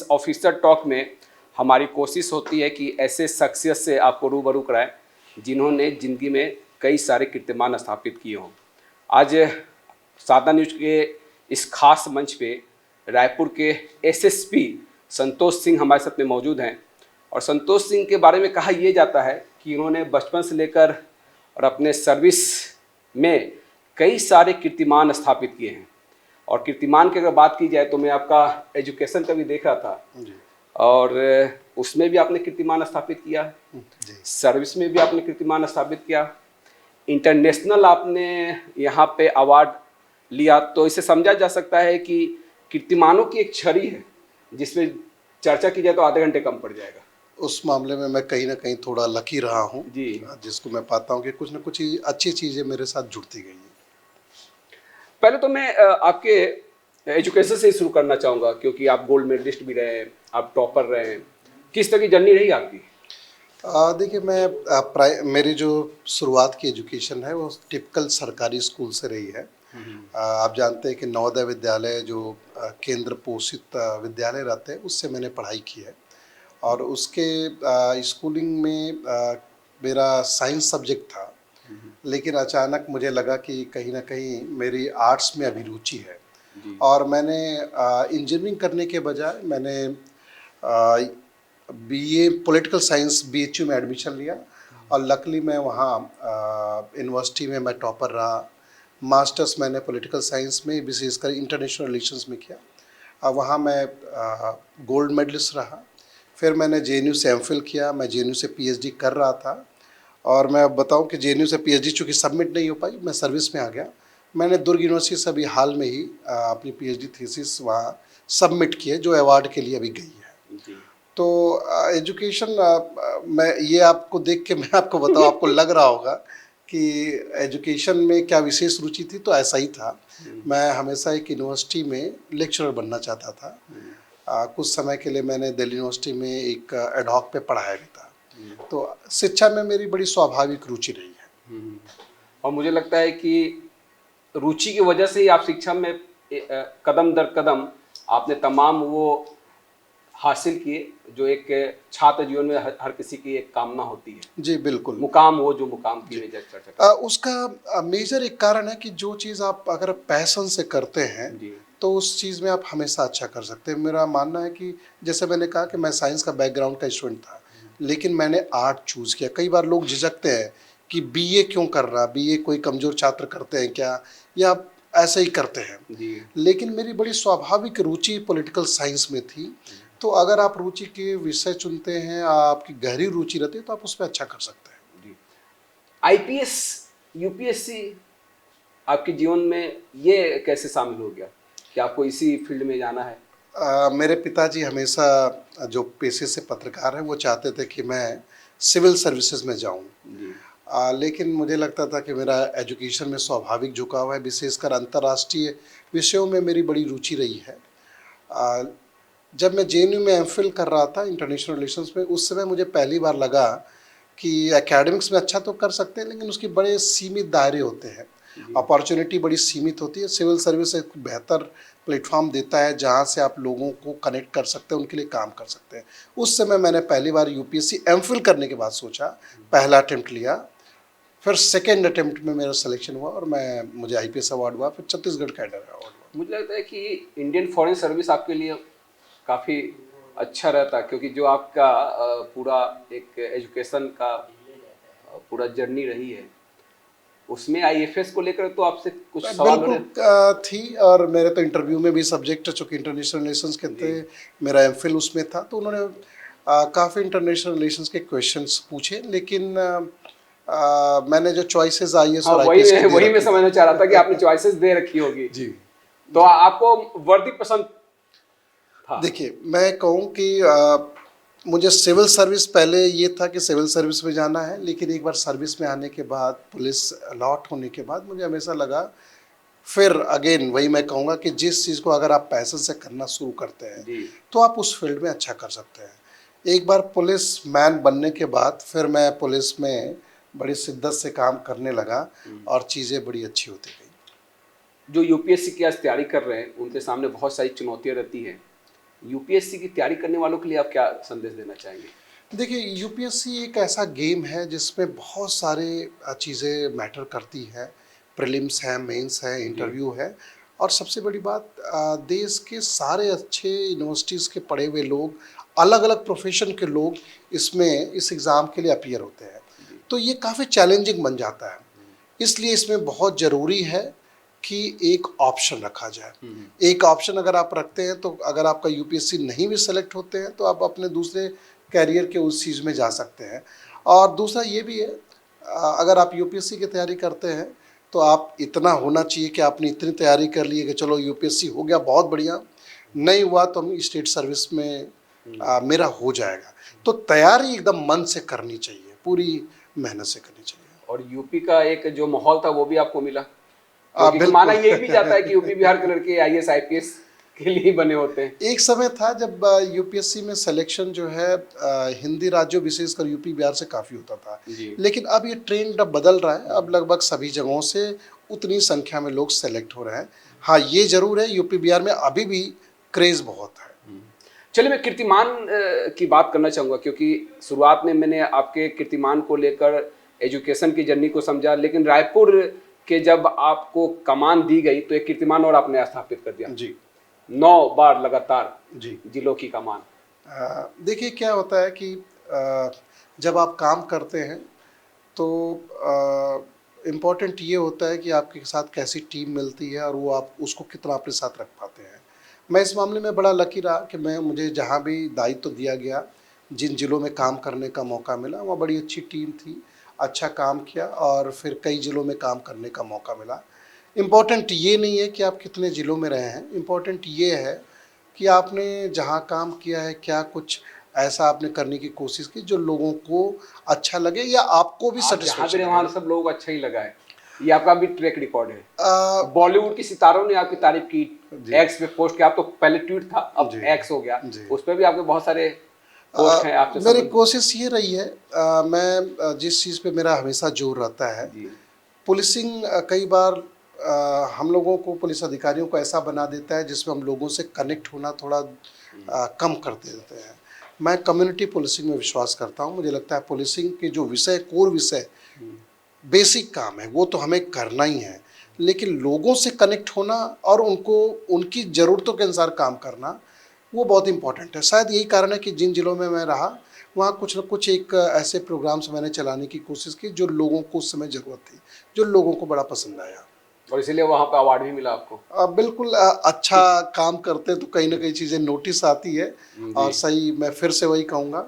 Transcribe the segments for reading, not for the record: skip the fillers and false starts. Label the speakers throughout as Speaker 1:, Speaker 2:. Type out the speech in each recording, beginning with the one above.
Speaker 1: Officer talk में हमारी कोशिश होती है कि ऐसे शख्सियत से आपको रूबरू कराएं जिन्होंने ज़िंदगी में कई सारे कीर्तिमान स्थापित किए हों। आज सादा न्यूज़ के इस खास मंच पे रायपुर के एसएसपी संतोष सिंह हमारे साथ में मौजूद हैं और संतोष सिंह के बारे में कहा यह जाता है कि इन्होंने बचपन से लेकर और अपने सर्विस में कई सारे कीर्तिमान स्थापित किए हैं। और कीर्तिमान की अगर बात की जाए तो मैं आपका एजुकेशन का भी देख रहा था और उसमें भी आपने कीर्तिमान स्थापित किया, सर्विस में भी आपने कीर्तिमान स्थापित किया, इंटरनेशनल आपने यहाँ पे अवार्ड लिया। तो इसे समझा जा सकता है कि कीर्तिमानों की एक छड़ी है जिसमें चर्चा की जाए तो आधे घंटे कम पड़ जाएगा।
Speaker 2: उस मामले में मैं कहीं ना कहीं थोड़ा लकी रहा हूँ
Speaker 1: जी,
Speaker 2: जिसको मैं पाता हूँ कि कुछ ना कुछ अच्छी चीज़ें मेरे साथ जुड़ती गई हैं।
Speaker 1: पहले तो मैं आपके एजुकेशन से ही शुरू करना चाहूँगा क्योंकि आप गोल्ड मेडलिस्ट भी रहे हैं, आप टॉपर रहे हैं। किस तरह की जर्नी रही आपकी?
Speaker 2: देखिए, मेरी जो शुरुआत की एजुकेशन है वो टिपिकल सरकारी स्कूल से रही है। आप जानते हैं कि नवोदय विद्यालय जो केंद्र पोषित विद्यालय रहते हैं उससे मैंने पढ़ाई की है और उसके स्कूलिंग में मेरा साइंस सब्जेक्ट था, लेकिन अचानक मुझे लगा कि कहीं ना कहीं मेरी आर्ट्स में अभिरुचि है और मैंने इंजीनियरिंग करने के बजाय मैंने बीए पॉलिटिकल साइंस बीएचयू में एडमिशन लिया और लकली मैं वहाँ यूनिवर्सिटी में मैं टॉपर रहा। मास्टर्स मैंने पॉलिटिकल साइंस में विशेषकर इंटरनेशनल रिलेशंस में किया और वहाँ मैं गोल्ड मेडलिस्ट रहा। फिर मैंने जेएनयू से एमफिल किया, मैं जेएनयू से पीएचडी कर रहा था और मैं अब बताऊं कि जेएनयू से पीएचडी चूँकि सबमिट नहीं हो पाई, मैं सर्विस में आ गया। मैंने दुर्ग यूनिवर्सिटी से अभी हाल में ही अपनी पीएचडी थीसिस वहाँ सबमिट की है जो अवार्ड के लिए अभी गई है। तो एजुकेशन मैं ये आपको देख के मैं आपको बताऊं, आपको लग रहा होगा कि एजुकेशन में क्या विशेष रुचि थी, तो ऐसा ही था। मैं हमेशा एक यूनिवर्सिटी में लेक्चरर बनना चाहता था। कुछ समय के लिए मैंने दिल्ली यूनिवर्सिटी में एक एडहॉक पे पढ़ाया भी था। तो शिक्षा में मेरी बड़ी स्वाभाविक रुचि रही है।
Speaker 1: और मुझे लगता है कि रुचि की वजह से ही आप शिक्षा में कदम दर कदम आपने तमाम वो हासिल किए जो एक छात्र जीवन में हर किसी की एक कामना होती है।
Speaker 2: जी बिल्कुल,
Speaker 1: मुकाम हो जो मुकाम की चर्चा
Speaker 2: उसका मेजर एक कारण है कि जो चीज़ आप अगर पैशन से करते हैं तो उस चीज़ में आप हमेशा अच्छा कर सकते हैं। मेरा मानना है कि जैसे मैंने कहा कि मैं साइंस का बैकग्राउंड का स्टूडेंट था, लेकिन मैंने आर्ट चूज़ किया। कई बार लोग झिझकते हैं कि बीए क्यों कर रहा, बीए कोई कमज़ोर छात्र करते हैं क्या, या ऐसे ही करते हैं। लेकिन मेरी बड़ी स्वाभाविक रुचि पॉलिटिकल साइंस में थी। तो अगर आप रुचि के विषय चुनते हैं, आपकी गहरी रुचि रहती है, तो आप उसमें अच्छा कर सकते हैं।
Speaker 1: आईपीएस यूपीएससी आपके जीवन में ये कैसे शामिल हो गया कि आपको इसी फील्ड में जाना है?
Speaker 2: मेरे पिताजी हमेशा जो पेशे से पत्रकार हैं वो चाहते थे कि मैं सिविल सर्विसेज में जाऊं। लेकिन मुझे लगता था कि मेरा एजुकेशन में स्वाभाविक झुकाव है, विशेषकर अंतर्राष्ट्रीय विषयों में मेरी बड़ी रुचि रही है। जब मैं जेएनयू में एमफिल कर रहा था इंटरनेशनल रिलेशंस में, उस समय मुझे पहली बार लगा कि एकेडमिक्स में अच्छा तो कर सकते हैं लेकिन उसके बड़े सीमित दायरे होते हैं, अपॉर्चुनिटी बड़ी सीमित होती है। सिविल सर्विस एक बेहतर प्लेटफॉर्म देता है जहां से आप लोगों को कनेक्ट कर सकते हैं, उनके लिए काम कर सकते हैं। उस समय मैंने पहली बार यूपीएससी एमफिल करने के बाद सोचा, पहला अटेम्प्ट लिया, फिर सेकेंड अटेम्प्ट में मेरा सिलेक्शन हुआ और मुझे आईपीएस अवार्ड हुआ, फिर छत्तीसगढ़ कैडर अवार्ड हुआ।
Speaker 1: मुझे लगता है कि इंडियन फॉरेन सर्विस आपके लिए काफ़ी अच्छा रहता क्योंकि जो आपका पूरा एक एजुकेशन का पूरा जर्नी रही है उसमें आईएफएस को लेकर तो आपसे कुछ सवाल
Speaker 2: बिल्कुल थी। और मेरे तो इंटरव्यू में भी सब्जेक्ट चूँकि इंटरनेशनल रिलेशंस के थे, मेरा एमफिल उसमें था, तो उन्होंने काफ़ी इंटरनेशनल रिलेशंस के क्वेश्चंस पूछे, लेकिन मैंने जो चॉइसेस आईएएस और आईपीएस की
Speaker 1: वही मैं समझना चाह रहा था कि आपने चॉइसेस दे रखी होगी।
Speaker 2: जी,
Speaker 1: तो आपको वर्दी पसंद था?
Speaker 2: देखिए, मैं कहूँ कि मुझे सिविल सर्विस पहले ये था कि सिविल सर्विस में जाना है, लेकिन एक बार सर्विस में आने के बाद, पुलिस अलॉट होने के बाद मुझे हमेशा लगा, फिर अगेन वही मैं कहूँगा कि जिस चीज़ को अगर आप पैशन से करना शुरू करते हैं तो आप उस फील्ड में अच्छा कर सकते हैं। एक बार पुलिस मैन बनने के बाद फिर मैं पुलिस में बड़ी शिद्दत से काम करने लगा और चीज़ें बड़ी अच्छी होती गई।
Speaker 1: जो यूपीएससी की आज तैयारी कर रहे हैं उनके सामने बहुत सारी चुनौतियाँ रहती हैं, यूपीएससी की तैयारी करने वालों के लिए आप क्या संदेश देना चाहेंगे?
Speaker 2: देखिए, यूपीएससी एक ऐसा गेम है जिसमें बहुत सारे चीज़ें मैटर करती हैं। प्रीलिम्स है, मेंस है, इंटरव्यू है, और सबसे बड़ी बात, देश के सारे अच्छे यूनिवर्सिटीज़ के पढ़े हुए लोग, अलग अलग प्रोफेशन के लोग इसमें इस एग्ज़ाम के लिए अपीयर होते हैं। तो ये काफ़ी चैलेंजिंग बन जाता है। इसलिए इसमें बहुत ज़रूरी है कि एक ऑप्शन रखा जाए। एक ऑप्शन अगर आप रखते हैं तो अगर आपका यूपीएससी नहीं भी सेलेक्ट होते हैं तो आप अपने दूसरे कैरियर के उस चीज़ में जा सकते हैं। और दूसरा ये भी है, अगर आप यूपीएससी की तैयारी करते हैं तो आप इतना होना चाहिए कि आपने इतनी तैयारी कर ली है कि चलो यूपीएससी हो गया, बहुत बढ़िया, नहीं हुआ तो हम स्टेट सर्विस में मेरा हो जाएगा। तो तैयारी एकदम मन से करनी चाहिए, पूरी मेहनत से करनी चाहिए।
Speaker 1: और यूपी का एक जो माहौल था वो भी आपको मिला, क्योंकि माना ये भी जाता है कि यूपी बिहार के लड़के आईएएस आईपीएस के लिए बने होते हैं।
Speaker 2: एक समय था जब यूपीएससी में सिलेक्शन जो है हिंदी राज्यों विशेषकर यूपी बिहार से काफ़ी होता था, लेकिन अब ये ट्रेंड अब बदल रहा है। अब लगभग सभी जगहों से उतनी संख्या में लोग सेलेक्ट हो रहे हैं। हाँ, ये जरूर है, यूपी बिहार में अभी भी क्रेज बहुत है।
Speaker 1: चलिए, मैं कीर्तिमान की बात करना चाहूँगा, क्योंकि शुरुआत में मैंने आपके कीर्तिमान को लेकर एजुकेशन की जर्नी को समझा, लेकिन रायपुर के जब आपको कमान दी गई तो एक कीर्तिमान और आपने स्थापित कर दिया
Speaker 2: जी।
Speaker 1: 9 बार लगातार
Speaker 2: जी।
Speaker 1: जिलों की कमान।
Speaker 2: देखिए, क्या होता है कि जब आप काम करते हैं तो इम्पोर्टेंट ये होता है कि आपके साथ कैसी टीम मिलती है और वो आप उसको कितना अपने साथ रख पाते हैं। मैं इस मामले में बड़ा लकी रहा कि मुझे जहाँ भी दायित्व दिया गया, जिन जिलों में काम करने का मौका मिला, वहाँ बड़ी अच्छी टीम थी, अच्छा काम किया और फिर कई जिलों में काम करने का मौका मिला। इम्पोर्टेंट ये नहीं है कि आप कितने ज़िलों में रहे हैं, इम्पोर्टेंट ये है कि आपने जहाँ काम किया है, क्या कुछ ऐसा आपने करने की कोशिश की जो लोगों को अच्छा लगे या आपको भी सेटिस्फेक्शन
Speaker 1: वहाँ सब लोगों को अच्छा ही लगा है। ये आपका भी ट्रैक रिकॉर्ड है। बॉलीवुड की सितारों ने आपकी तारीफ की, एक्स पे पोस्ट किया। आप तो पहले ट्वीट था, अब एक्स हो गया, उस पर भी आपके बहुत सारे पोस्ट हैं आपसे।
Speaker 2: मेरी कोशिश ये रही है, मैं जिस चीज़ पे मेरा हमेशा जोर रहता है, पुलिसिंग कई बार हम लोगों को, पुलिस अधिकारियों को ऐसा बना देता है जिसमें हम लोगों से कनेक्ट होना थोड़ा कम कर देते हैं। मैं कम्युनिटी पुलिसिंग में विश्वास करता हूँ। मुझे लगता है पुलिसिंग के जो विषय, कोर विषय, बेसिक काम है, वो तो हमें करना ही है, लेकिन लोगों से कनेक्ट होना और उनको उनकी ज़रूरतों के अनुसार काम करना, वो बहुत इम्पॉर्टेंट है। शायद यही कारण है कि जिन जिलों में मैं रहा वहाँ कुछ न कुछ एक ऐसे प्रोग्राम्स मैंने चलाने की कोशिश की जो लोगों को उस समय ज़रूरत थी, जो लोगों को बड़ा पसंद आया,
Speaker 1: और इसीलिए वहाँ पे अवार्ड भी मिला आपको।
Speaker 2: बिल्कुल। अच्छा काम करते तो कहीं ना कहीं चीज़ें नोटिस आती है। और सही, मैं फिर से वही कहूँगा,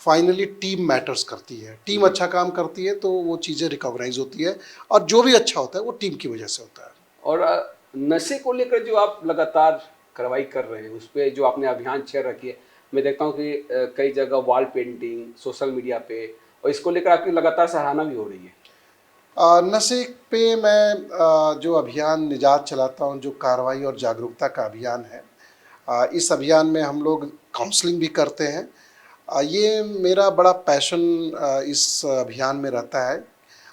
Speaker 2: फाइनली टीम मैटर्स करती है। टीम अच्छा काम करती है तो वो चीज़ें रिकॉग्नाइज होती है, और जो भी अच्छा होता है वो टीम की वजह से होता है।
Speaker 1: और नशे को लेकर जो आप लगातार कार्रवाई कर रहे हैं, उस पर जो आपने अभियान छेड़ रखी है, मैं देखता हूँ कि कई जगह वॉल पेंटिंग, सोशल मीडिया पे, और इसको लेकर आपकी लगातार सराहना भी हो रही है।
Speaker 2: नशे पे मैं जो अभियान निजात चलाता हूँ, जो कार्रवाई और जागरूकता का अभियान है, इस अभियान में हम लोग काउंसलिंग भी करते हैं। ये मेरा बड़ा पैशन इस अभियान में रहता है।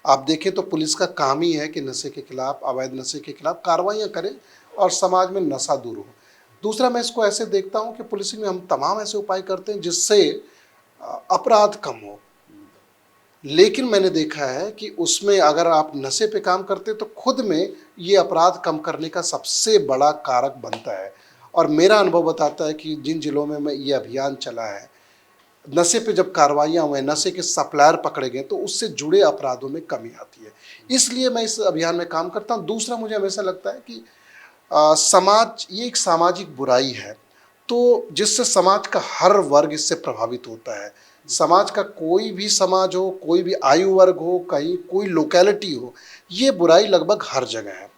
Speaker 2: आप देखें तो पुलिस का काम ही है कि नशे के खिलाफ, अवैध नशे के खिलाफ कार्रवाइयाँ करें और समाज में नशा दूर हो। दूसरा, मैं इसको ऐसे देखता हूँ कि पुलिसिंग में हम तमाम ऐसे उपाय करते हैं जिससे अपराध कम हो, लेकिन मैंने देखा है कि उसमें अगर आप नशे पे काम करते तो खुद में ये अपराध कम करने का सबसे बड़ा कारक बनता है। और मेरा अनुभव बताता है कि जिन जिलों में ये अभियान चला है, नशे पे जब कार्रवाइयाँ हुए, नशे के सप्लायर पकड़े गए, तो उससे जुड़े अपराधों में कमी आती है। इसलिए मैं इस अभियान में काम करता हूँ। दूसरा, मुझे हमेशा लगता है कि समाज, ये एक सामाजिक बुराई है, तो जिससे समाज का हर वर्ग इससे प्रभावित होता है। समाज का कोई भी समाज हो, कोई भी आयु वर्ग हो, कहीं कोई लोकेलिटी हो, ये बुराई लगभग हर जगह है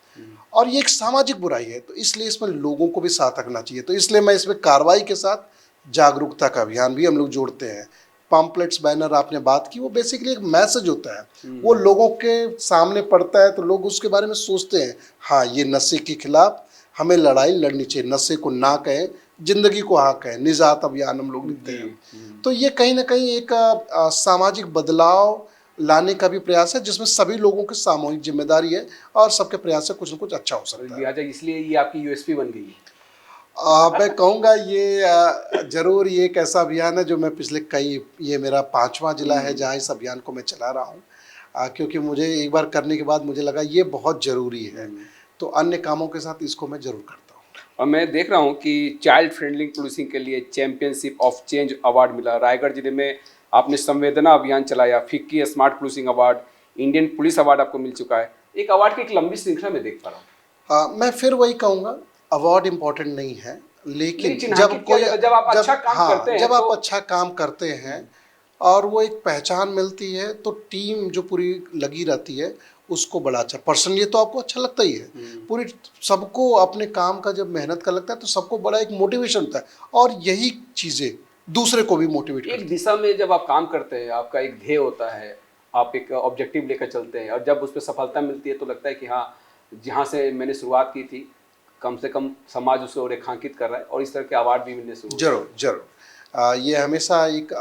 Speaker 2: और ये एक सामाजिक बुराई है। तो इसलिए इसमें लोगों को भी साथ रखना चाहिए। तो इसलिए मैं इसमें कार्रवाई के साथ जागरूकता का अभियान भी हम लोग जोड़ते हैं। पम्पलेट्स, बैनर आपने बात की, वो बेसिकली एक मैसेज होता है, वो लोगों के सामने पड़ता है तो लोग उसके बारे में सोचते हैं, हाँ, ये नशे के खिलाफ हमें लड़ाई लड़नी चाहिए, नशे को ना कहें, जिंदगी को हाँ कहें, निजात अभियान हम लोग लिखते हैं। तो ये कहीं ना कहीं एक सामाजिक बदलाव लाने का भी प्रयास है, जिसमें सभी लोगों की सामूहिक जिम्मेदारी है और सबके प्रयास से कुछ ना कुछ अच्छा हो सकता है।
Speaker 1: इसलिए ये आपकी यूएसपी बन गई है।
Speaker 2: मैं कहूँगा ये जरूर ये एक ऐसा अभियान है जो मैं पिछले कई ये मेरा 5वां जिला है जहाँ इस अभियान को मैं चला रहा हूँ, क्योंकि मुझे एक बार करने के बाद मुझे लगा ये बहुत ज़रूरी है, तो अन्य कामों के साथ इसको मैं ज़रूर करता हूँ।
Speaker 1: और मैं देख रहा हूँ कि चाइल्ड फ्रेंडली पुलिसिंग के लिए चैंपियनशिप ऑफ चेंज अवार्ड मिला। रायगढ़ जिले में आपने संवेदना अभियान चलाया, FICCI smart policing award, Indian police award आपको मिल चुका है। एक अवार्ड की एक लंबी श्रृंखला में देख पा रहा हूँ।
Speaker 2: मैं फिर वही कहूँगा, अवार्ड इम्पोर्टेंट नहीं है, लेकिन
Speaker 1: नहीं, चिन्हांकित किया जाता है जब आप अच्छा काम करते हैं
Speaker 2: जब आप
Speaker 1: तो
Speaker 2: अच्छा काम करते हैं और वो एक पहचान मिलती है, तो टीम जो पूरी लगी रहती है उसको बड़ा अच्छा, पर्सनली तो आपको अच्छा लगता ही है, पूरी सबको अपने काम का जब मेहनत का लगता है तो सबको बड़ा एक मोटिवेशन होता है, और यही चीज़ें दूसरे को भी मोटिवेट करती
Speaker 1: एक दिशा में जब आप काम करते हैं, आपका एक ध्येय होता है, आप एक ऑब्जेक्टिव लेकर चलते हैं और जब उस पर सफलता मिलती है तो लगता है कि हाँ, जहाँ से मैंने शुरुआत की थी कम से कम समाज उसको रेखांकित कर रहा है और इस तरह के अवार्ड भी मिलने शुरू
Speaker 2: है। जरूर जरूर, ये हमेशा एक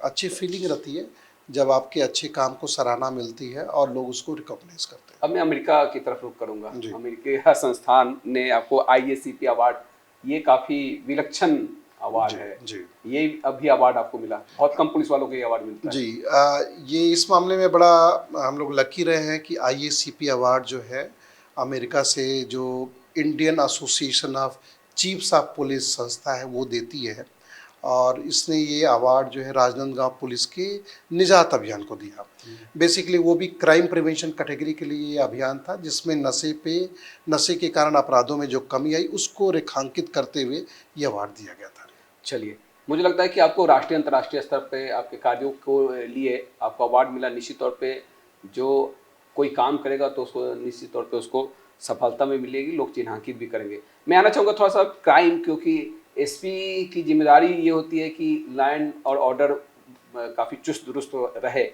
Speaker 2: अच्छी फीलिंग रहती है जब आपके अच्छे काम को सराहना मिलती है और लोग उसको रिकॉग्नाइज करते हैं।
Speaker 1: अब मैं अमेरिका की तरफ रुख करूंगा।
Speaker 2: जी।
Speaker 1: अमेरिकी संस्थान ने आपको IACP अवार्ड, ये काफ़ी विलक्षण अवार्ड है।
Speaker 2: जी
Speaker 1: ये अभी अवार्ड आपको मिला, बहुत कम पुलिस वालों को ये अवार्ड मिलता है।
Speaker 2: जी, ये इस मामले में बड़ा हम लोग लकी रहे हैं कि IACP अवार्ड जो है अमेरिका से, जो Indian association of chiefs of police संस्था है वो देती है, और इसने ये अवार्ड जो है राजनांदगांव पुलिस के निजात अभियान को दिया। बेसिकली वो भी क्राइम प्रिवेंशन कैटेगरी के लिए ये अभियान था, जिसमें नशे के कारण अपराधों में जो कमी आई उसको रेखांकित करते हुए ये अवार्ड दिया गया था।
Speaker 1: चलिए, मुझे लगता है कि आपको राष्ट्रीय अंतर्राष्ट्रीय स्तर पे आपके कार्यों को लिए आपको अवार्ड मिला। निश्चित तौर पे जो कोई काम करेगा तो उसको निश्चित तौर पे उसको सफलता में मिलेगी, लोग चिन्हांकित भी करेंगे। मैं आना चाहूँगा थोड़ा सा क्राइम, क्योंकि SP की जिम्मेदारी ये होती है कि लैंड और ऑर्डर काफ़ी चुस्त दुरुस्त रहे।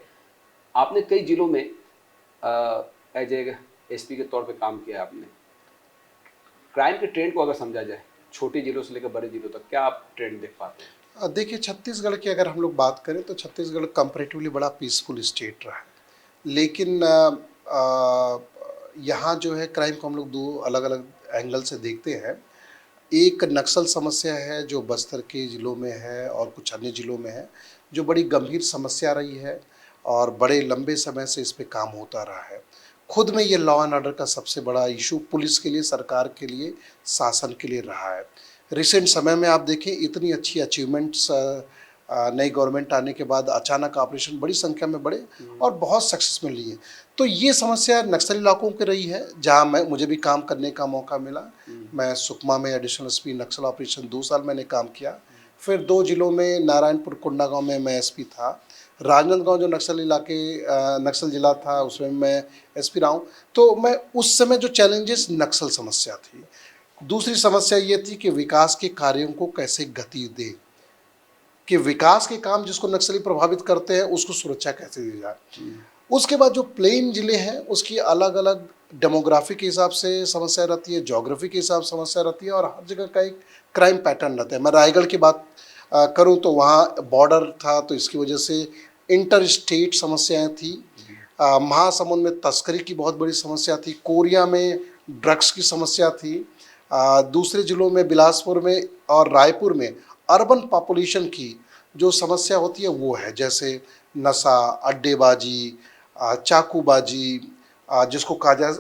Speaker 1: आपने कई जिलों में एज ए SP के तौर पे काम किया है आपने। क्राइम के ट्रेंड को अगर समझा जाए, छोटे जिलों से लेकर बड़े जिलों तक, क्या आप ट्रेंड देख पाते हैं?
Speaker 2: देखिए, छत्तीसगढ़ की अगर हम लोग बात करें तो छत्तीसगढ़ कंपैरेटिवली बड़ा पीसफुल स्टेट रहा है, लेकिन यहाँ जो है क्राइम को हम लोग दो अलग अलग एंगल से देखते हैं। एक नक्सल समस्या है जो बस्तर के ज़िलों में है और कुछ अन्य ज़िलों में है, जो बड़ी गंभीर समस्या रही है और बड़े लंबे समय से इस पे काम होता रहा है। खुद में ये लॉ एंड ऑर्डर का सबसे बड़ा इशू पुलिस के लिए, सरकार के लिए, शासन के लिए रहा है। रिसेंट समय में आप देखें, इतनी अच्छी अचीवमेंट्स नई गवर्नमेंट आने के बाद अचानक ऑपरेशन बड़ी संख्या में बढ़े और बहुत सक्सेस मिल रही है। तो ये समस्या नक्सली इलाकों की रही है, जहाँ मुझे भी काम करने का मौका मिला। मैं सुकमा में एडिशनल SP नक्सल ऑपरेशन 2 साल मैंने काम किया। फिर 2 जिलों में नारायणपुर, कोंडागांव में मैं SP था। राजनांदगांव जो नक्सल इलाके नक्सल जिला था उसमें मैं SP रहा हूँ। तो मैं उस समय जो चैलेंजेस, नक्सल समस्या थी। दूसरी समस्या ये थी कि विकास के कार्यों को कैसे गति दें, कि विकास के काम जिसको नक्सली प्रभावित करते हैं उसको सुरक्षा कैसे दी जाए। उसके बाद जो प्लेन जिले हैं उसकी अलग अलग डेमोग्राफी के हिसाब से समस्या रहती है, ज्योग्राफी के हिसाब से समस्या रहती है, और हर जगह का एक क्राइम पैटर्न रहता है। मैं रायगढ़ की बात करूं तो वहाँ बॉर्डर था, तो इसकी वजह से इंटर स्टेट समस्याएँ थी। महासमुंद में तस्करी की बहुत बड़ी समस्या थी। कोरिया में ड्रग्स की समस्या थी। दूसरे ज़िलों में बिलासपुर में और रायपुर में अर्बन पॉपुलेशन की जो समस्या होती है वो है, जैसे नशा, अड्डेबाजी, चाकूबाजी, जिसको कहा जाए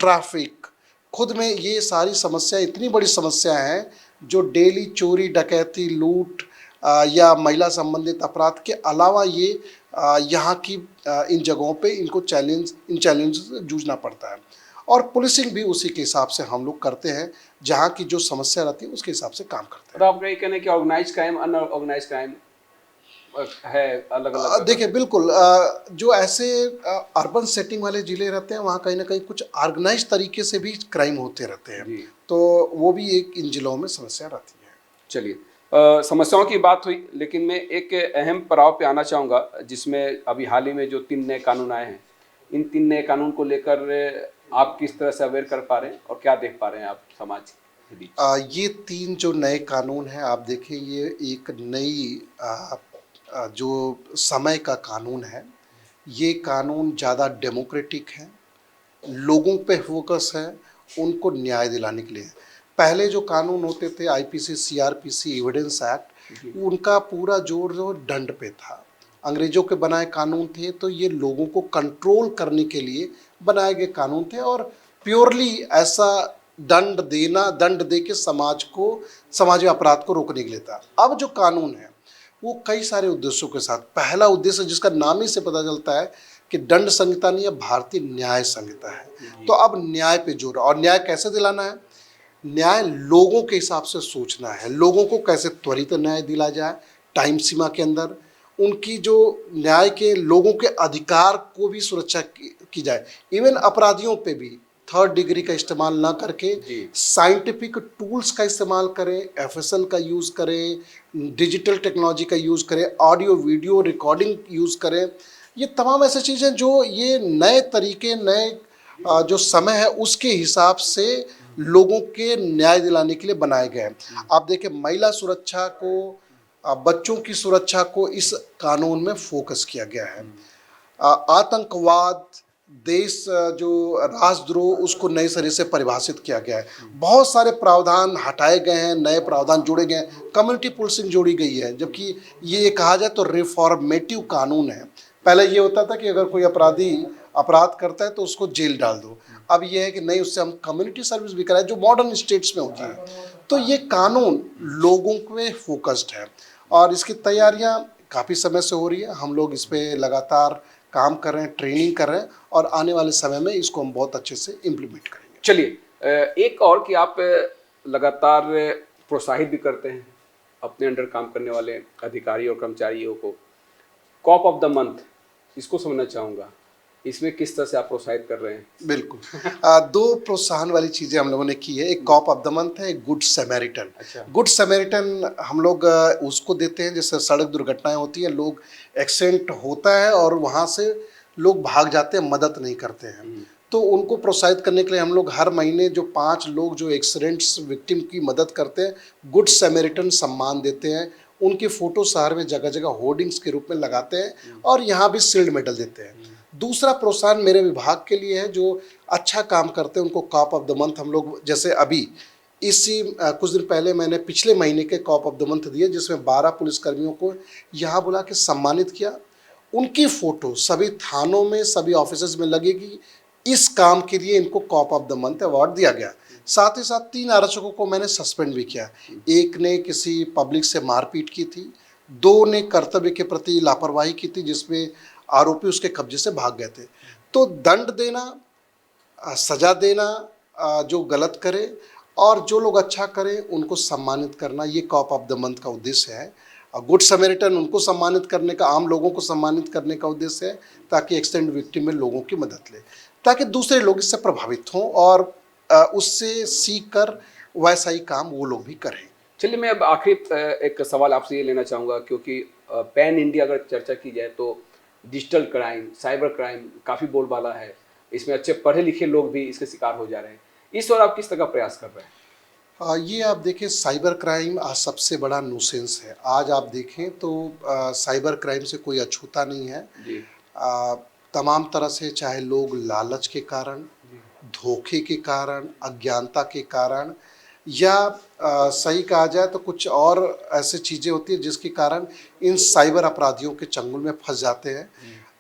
Speaker 2: ट्रैफिक। खुद में ये सारी समस्या इतनी बड़ी समस्या हैं जो डेली चोरी, डकैती, लूट या महिला संबंधित अपराध के अलावा ये यहाँ की इन जगहों पे इन चैलेंज से जूझना पड़ता है, और पुलिसिंग भी उसी के हिसाब से हम लोग करते हैं, जहाँ की जो समस्या रहती है उसके हिसाब से काम करते हैं।
Speaker 1: तो आपका ये कहना है कि ऑर्गेनाइज क्राइम, अनऑर्गेनाइज क्राइम है अलग अलग?
Speaker 2: देखिए, बिल्कुल, जो ऐसे अर्बन सेटिंग वाले ज़िले रहते हैं वहाँ कहीं ना कहीं कुछ ऑर्गेनाइज तरीके से भी क्राइम होते रहते हैं, तो वो भी एक इन जिलों में समस्या रहती है।
Speaker 1: चलिए, समस्याओं की बात हुई, लेकिन मैं एक अहम पड़ाव पे आना चाहूँगा जिसमें अभी हाल ही में जो 3 नए कानून आए हैं, इन 3 नए कानून को लेकर आप किस तरह से अवेयर कर पा रहे हैं और क्या देख पा रहे हैं आप समाज के बीच?
Speaker 2: ये 3 जो नए कानून हैं, आप देखें, ये एक नई जो समय का कानून है। ये कानून ज़्यादा डेमोक्रेटिक है, लोगों पे फोकस है, उनको न्याय दिलाने के लिए है। पहले जो कानून होते थे आईपीसी, सीआरपीसी, एविडेंस एक्ट, उनका पूरा जोर जो दंड पे था। अंग्रेजों के बनाए कानून थे, तो ये लोगों को कंट्रोल करने के लिए बनाए गए कानून थे और प्योरली ऐसा दंड देना, दंड दे के समाज में अपराध को रोकने के लिए था। अब जो कानून है वो कई सारे उद्देश्यों के साथ, पहला उद्देश्य जिसका नाम ही से पता चलता है कि दंड संहिता नहीं है, भारतीय न्याय संहिता है। तो अब न्याय पे जोर, और न्याय कैसे दिलाना है? न्याय लोगों के हिसाब से सोचना है, लोगों को कैसे त्वरित न्याय दिला जाए टाइम सीमा के अंदर, उनकी जो न्याय के लोगों के अधिकार को भी सुरक्षा की जाए। इवन अपराधियों पे भी थर्ड डिग्री का इस्तेमाल ना करके साइंटिफिक टूल्स का इस्तेमाल करें, एफएसएल का यूज़ करें, डिजिटल टेक्नोलॉजी का यूज़ करें, ऑडियो वीडियो रिकॉर्डिंग यूज़ करें। ये तमाम ऐसी चीज़ें जो ये नए तरीके, नए जो समय है उसके हिसाब से लोगों के न्याय दिलाने के लिए बनाए गए हैं। आप देखें, महिला सुरक्षा को, बच्चों की सुरक्षा को इस कानून में फोकस किया गया है। आतंकवाद, देश जो राष्ट्रद्रोह, उसको नए सिरे से परिभाषित किया गया है। बहुत सारे प्रावधान हटाए गए हैं, नए प्रावधान जोड़े गए हैं, कम्युनिटी पुलिसिंग जोड़ी गई है, जबकि ये कहा जाए तो रिफॉर्मेटिव कानून है। पहले ये होता था कि अगर कोई अपराधी अपराध करता है तो उसको जेल डाल दो, अब ये है कि नहीं, उससे हम कम्युनिटी सर्विस भी कराएं, जो मॉडर्न स्टेट्स में होती है। तो ये कानून लोगों पे फोकस्ड है और इसकी तैयारियां काफ़ी समय से हो रही है। हम लोग इस पे लगातार काम कर रहे हैं, ट्रेनिंग कर रहे हैं और आने वाले समय में इसको हम बहुत अच्छे से इम्प्लीमेंट करेंगे।
Speaker 1: चलिए, एक और कि आप लगातार प्रोत्साहित भी करते हैं अपने अंडर काम करने वाले अधिकारी और कर्मचारियों को। कॉप ऑफ द मंथ, इसको समझना चाहूँगा, इसमें किस तरह से आप प्रोत्साहित कर रहे हैं?
Speaker 2: बिल्कुल। दो प्रोत्साहन वाली चीज़ें हम लोगों ने की है। एक कॉप ऑफ द मंथ है, एक गुड समैरिटन।
Speaker 1: अच्छा।
Speaker 2: गुड समैरिटन हम लोग उसको देते हैं जैसे सड़क दुर्घटनाएं होती हैं, लोग एक्सीडेंट होता है और वहाँ से लोग भाग जाते हैं, मदद नहीं करते हैं, तो उनको प्रोत्साहित करने के लिए हम लोग हर महीने जो 5 लोग जो एक्सीडेंट्स विक्टिम की मदद करते हैं, गुड समैरिटन सम्मान देते हैं। उनकी फ़ोटो शहर में जगह जगह होर्डिंग्स के रूप में लगाते हैं और यहाँ भी शील्ड मेडल देते हैं। दूसरा प्रोत्साहन मेरे विभाग के लिए है, जो अच्छा काम करते हैं उनको कॉप ऑफ द मंथ हम लोग, जैसे अभी इसी कुछ दिन पहले मैंने पिछले महीने के कॉप ऑफ द मंथ दिए, जिसमें 12 पुलिसकर्मियों को यहाँ बुला के सम्मानित किया। उनकी फ़ोटो सभी थानों में, सभी ऑफिसेज में लगेगी। इस काम के लिए इनको corp of the month award दिया गया। साथ ही साथ 3 आरक्षकों को मैंने सस्पेंड भी किया। एक ने किसी पब्लिक से मारपीट की थी, 2 ने कर्तव्य के प्रति लापरवाही की थी, जिसमें आरोपी उसके कब्जे से भाग गए थे। तो दंड देना, सजा देना जो गलत करे, और जो लोग अच्छा करें उनको सम्मानित करना, ये कॉप ऑफ द मंथ का उद्देश्य है। गुड समैरिटन उनको सम्मानित करने का, आम लोगों को सम्मानित करने का उद्देश्य है, ताकि एक्सीडेंट विक्टिम में लोगों की मदद ले, ताकि दूसरे लोग इससे प्रभावित हों और उससे सीख कर वैसा ही काम वो लोग भी करें।
Speaker 1: चलिए, मैं अब आखिरी एक सवाल आपसे ये लेना चाहूँगा, क्योंकि पैन इंडिया अगर चर्चा की जाए तो डिजिटल क्राइम, साइबर क्राइम काफ़ी बोलबाला है। इसमें अच्छे पढ़े लिखे लोग भी इसके शिकार हो जा रहे हैं। इस और आप किस तरह का प्रयास कर रहे हैं?
Speaker 2: ये आप देखें, साइबर क्राइम आज सबसे बड़ा न्यूसेंस है। आज आप देखें तो साइबर क्राइम से कोई अछूता नहीं है
Speaker 1: जी।
Speaker 2: तमाम तरह से, चाहे लोग लालच के कारण, धोखे के कारण, अज्ञानता के कारण, या सही कहा जाए तो कुछ और ऐसे चीज़ें होती हैं जिसके कारण इन साइबर अपराधियों के चंगुल में फंस जाते हैं।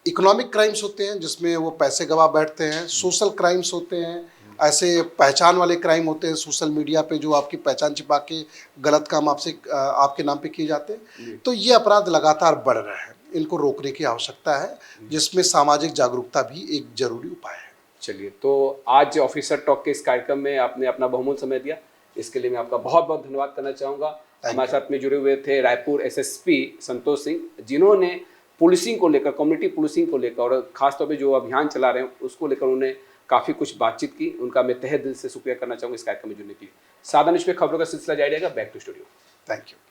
Speaker 2: इकोनॉमिक क्राइम्स होते हैं जिसमें वो पैसे गवा बैठते हैं, सोशल क्राइम्स होते हैं, ऐसे पहचान वाले क्राइम होते हैं सोशल मीडिया पे, जो आपकी पहचान छिपा के गलत काम आपसे आपके नाम पे किए जाते हैं। तो ये अपराध लगातार बढ़ रहे हैं, इनको रोकने की आवश्यकता है, जिसमें सामाजिक जागरूकता भी एक जरूरी उपाय है।
Speaker 1: चलिए, तो आज ऑफिसर टॉक के इस कार्यक्रम में आपने अपना बहुमूल्य समय दिया, इसके लिए मैं आपका बहुत बहुत धन्यवाद करना चाहूँगा। हमारे साथ में जुड़े हुए थे रायपुर एसएसपी संतोष सिंह, जिन्होंने पुलिसिंग को लेकर, कम्युनिटी पुलिसिंग को लेकर और खासतौर पे जो अभियान चला रहे हैं उसको लेकर उन्होंने काफ़ी कुछ बातचीत की। उनका मैं तहे दिल से शुक्रिया करना चाहूँगा इस कार्यक्रम में जुड़ने के लिए। सादा न्यूज़ पे खबरों का सिलसिला जारी रहेगा। Back to studio.
Speaker 2: Thank you.